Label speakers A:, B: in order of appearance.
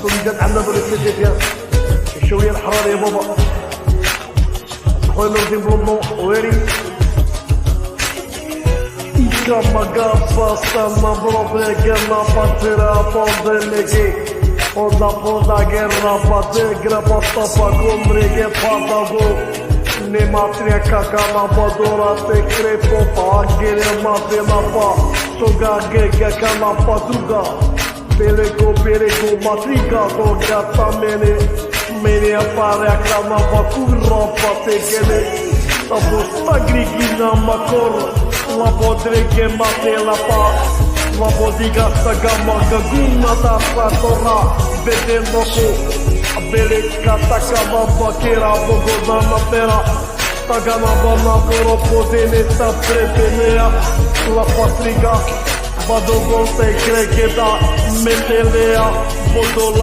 A: طريقة عندنا بالكتاب يا شوية الحرارة يا بابا خويا نورتين بلومو ويري Kama gaffa stanna proprio che la partira fonde leghe Onda poda guerra pate grapa stapa gomre che patago Ne matria kakana padora te crepo pa gere mate la pa Toga ge kakana paduga Pelego matriga toga tamene Mene appare a kama bakura pate gene Tabo stagrigina makor La podre che mate la pa La podiga sta gamma gaguna da fatora Vedendo ko Bele kata kama bakera Bogodana pera Tagana bana koro podene ta prepenea La patriga Vado volte creghe da metelea Bodola